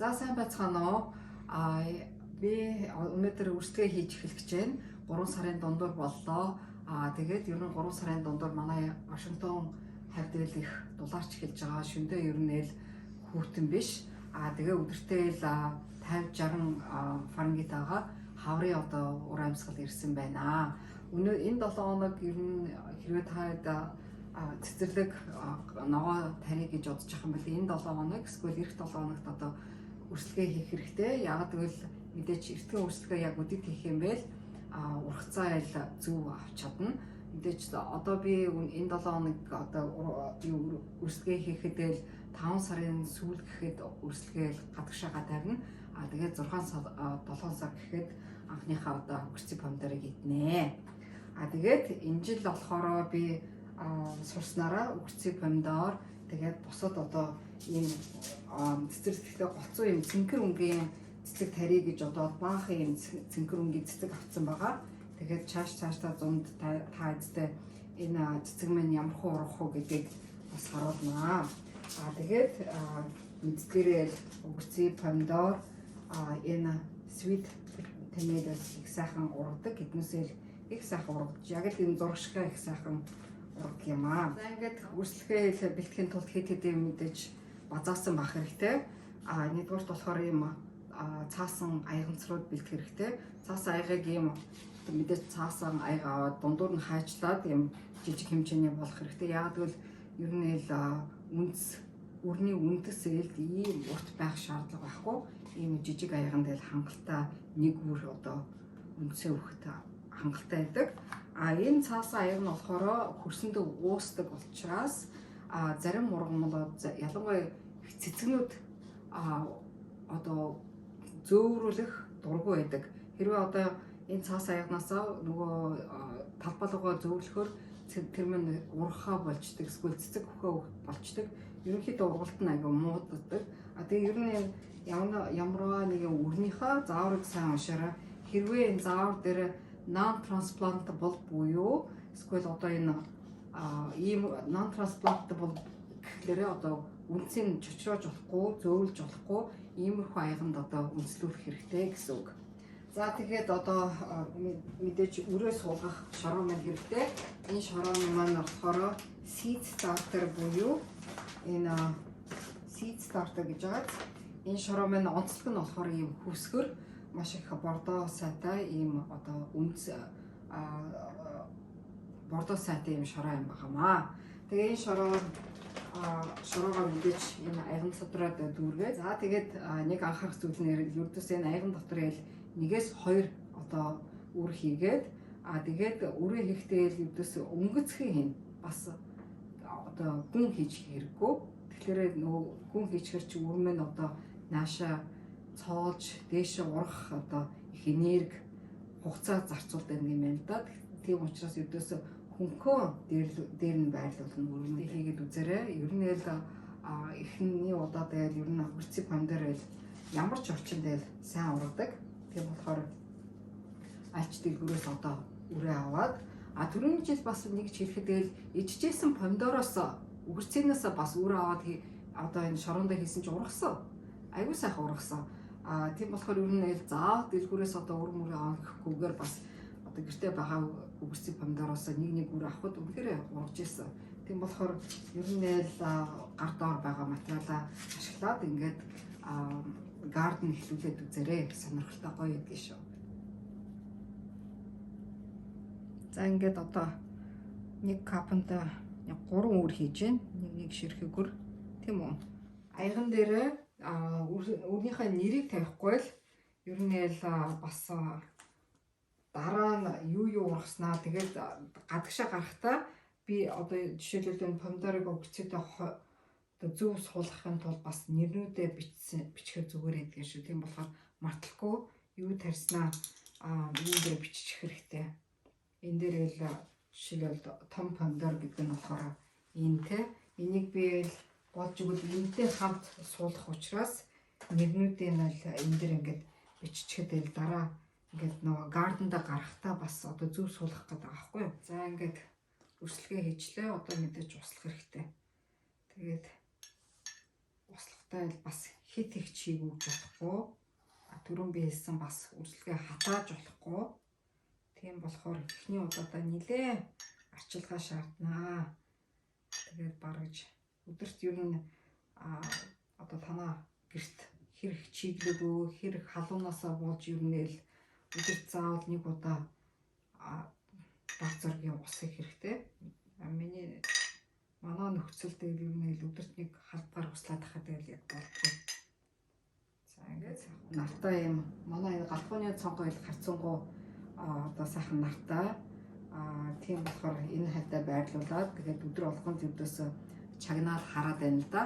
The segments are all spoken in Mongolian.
За сайн байцгаана уу? Би өнөөдөр үргэлжлэгээ хийж эхэлж байна. 3 сарын дундуур боллоо. Тэгээд ер нь 3 сарын дундуур манай Вашингтон хавьд их дулаарч эхэлж байгаа. Шөндөө ер нь л хүүтэн биш. Тэгээ өдөртөө л 50-60 Фаренгейт байгаа. Хаврын одоо ур амьсгал ирсэн байна. Энэ 7 хоног ер нь хэрвээ та цэцэрлэг ногоо тарих гэж бодож байгаа юм бол энэ 7 хоног эсвэл эх 7 хоногт одоо үргэлжлэгээ хийх хэрэгтэй. Яг тэгвэл мэдээч эртхэн үргэлжлэгээ яг өдөд хийх юм бэ ургацаа ил зөв авч чадна. Мэдээч одоо би энэ 7 хоног одоо үргэлжлэгээ хийхэд л 5 сарын сүүл гэхэд үргэлжлэгээ гадагшаага тавина. Тэгээд 6 сар 7 сар гэхэд анхныхаа одоо хөрцөг помидорыг иднэ. Тэгээд энэ жил болохоор би сурснараа хөрцөг помидор тэгээд бусад одоо ийм цэцэрлэгтэй гоцоо юм цэнхэр өнгийн цэцэг тарих гэж одоо баахан юм цэнхэр өнгийн цэцэг авсан байгаа. Тэгээд цаашдаа зунд та эцтэй энэ цэцэг минь ямар хуу урах уу гэдгийг бас харуулнаа. Тэгээд мэддгээрээ хөрцөг помидор энэ sweet tomatoes их сайхан ургадаг. Эднээсээ их сайхан ургаж яг л энэ зурагшгаа их сайхан ургах юм аа. За ингээд үргэлжлэгээ бэлтгэхийн тулд хэд хэдийн мэдээж базаасан бах хэрэгтэй. Нэгдүгээрт болохоор ийм цаасан аягнцрууд бэлтгэх хэрэгтэй. Цаасан аягийг ийм мэдээж цаасан аяг аваад дундуур нь хайчлаад ийм жижиг хэмжээний болох хэрэгтэй. Яг гэвэл ер нь л үрний үндэс ээлд ийм урт байх шаардлага байхгүй. Ийм жижиг аяганд л хангалттай нэг үр одоо үндсээ өгөхөд хангалттай байдаг. Энэ цаасан аяг нь болохоор хөрсөндөө уусдаг учраас зарим ургамлууд ялангуяа цэцгнүүд одоо зөөврүүлэх дургүй байдаг. Хэрвээ одоо энэ цаасан аягнаасаа нөгөө талбайлгоо зөөвлөхөөр тэр мань ургахаа болчдөг, эсвэл цэцэг хөхөө болчдөг. Ерөнхийдөө ургалт нь аяга мууддаг. Тэгээ ер нь ямар нэгэн үрнийхээ зааврыг сайн уншаарай. Хэрвээ энэ заавар дээр non-transplantable буюу эсвэл одоо энэ ийм non-transplantable гэхлээрээ одоо үндсийг чочроож болохгүй, зөөвлж болохгүй иймэрхүү аяганд одоо үндэслүүлэх хэрэгтэй гэсэн үг. За тэгээд одоо мэдээж өрөө суулгах шороо маань хэрэгтэй. Энэ шороо маань болохоор seed starter буюу энэ seed starter гэж байгаа. Энэ шороо маань онцлог нь болохоор ийм хүсгэр маш их бордоо сайтай ийм одоо үндэс бордоо сайтай ийм шороо юм багамаа. Тэгээ энэ шороогоо мэдээж энэ аягн дотроо дүүргээ. За тэгээд нэг анхаарах зүйл нь ердөөс энэ аягн дотор ял 1-2 одоо үр хийгээд тэгээд үрээ хийхдээ л ердөөс өнгөцхий хийн бас одоо гүн хийж хэрэггүй. Тэгэхээр нөгөө гүн хийчихэр чи үр мэн одоо наашаа цоолж дээшээ урах одоо их энерги хугацаа зарцуулдаг юм байна да. Тийм учраас ердөөс хөнхөө дээр нь байрлуулна өрөөндөө хийгээд үзээрэй. Ер нь л эхний удаад л ер нь хөрцөг помидор л ямар ч орчинд л сайн ургадаг. Тийм болохоор альч дэлгүүрээс одоо үрээ аваад түрүүний жил бас нэг ч хэлэхэд л ижижсэн помидороос үгэрцэнээс бас үрээ аваад одоо энэ шороондоо хийсэн чи ургасан. Аюу сайхан ургасан. Тийм болохоор ер нь л заав дэлгүүрээс одоо үр мөрөө авах гэхгүйгээр бас одоо гэртээ байгаа үгэрцэг помидороос нэг үр авахд үнэхээр ургаж ирсэн. Тийм болохоор ер нь л гар доор байгаа материалаа ашиглаад ингээд гарден эхлүүлээд үзээрэй. Сонирхолтой гоё гэдэг шүү. За ингээд одоо нэг капанд 3 үр хийж гэн. Нэг ширхэгүр тийм үү. Аяган дээрээ үрнийхээ нэрийг тавихгүй л ер нь л бас дараа нь юу ургаснаа тэгээд гадагшаа гарахтаа би одоо жишээлбэл энэ помидорыг өгцөдөө одоо зөв суулгахын тулд бас нэрнүүдээ бичгээр зүгээр гэдэг шүү. Тийм болохоор мартахгүй юу тарьснаа энэ дээр бичих хэрэгтэй. Энэ дээр л жишээлбэл том помидор гэдэг нь болохоор энэ те энийг би л болж игэл энэтэй хамт суулгах учраас нэрнүүдийн нь энэ дээр ингээд биччихэд л дараа ингээд нөгөө гардендаа гарахтаа бас одоо зөв суулгах гэдэг байгаа байхгүй юу. За ингээд өрсөлгөө хийчлээ. Одоо мэдээж услах хэрэгтэй. Тэгээд услахтай бас хит их чийг өгж болохгүй. Түрүүн би хэлсэн бас үржлэгээ хатааж болохгүй. Тийм болохоор эхний удаадаа нилээ арчилгаа шаарднаа. Тэгээд баргаж өдөрт ер нь одоо танаа гэрт хэрэг чиглэгөө хэрэг халуунаасаа болж ер нь л өдөрт заавал нэг удаа баг зургийн ус их хэрэгтэй. Манай нөхцөлтэй ер нь л өдөрт нэг халдгаар услаад тахад тэгэл яг болдгоо. За ингээд нартай юм манай галхууны цонхоо ил харцангуу одоо сайхан нартай. Тийм болохоор энэ хайтай байрлуулад тэгээд өдөр болгон зүдээс чагнаад хараад байна л да.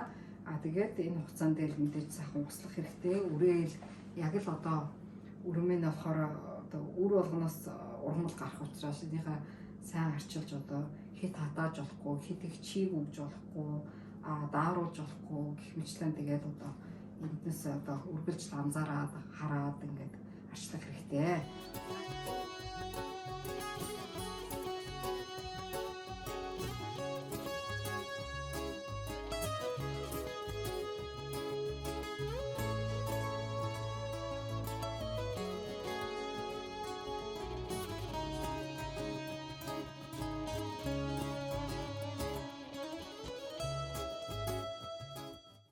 Тэгээд энэ хугацаанд л мэдээж сайхан услах хэрэгтэй. Үрээл яг л одоо өрмөн нь болохоор одоо үр болгоноос ургамал гарах учраас энийхээ сайн арчилж одоо хит хатааж болохгүй, хит их чийг өгж болохгүй, дааруулж болохгүй гэх мэтлэн тэгээд одоо эндээс одоо үргэлж анзаараад хараад ингээд арчлах хэрэгтэй.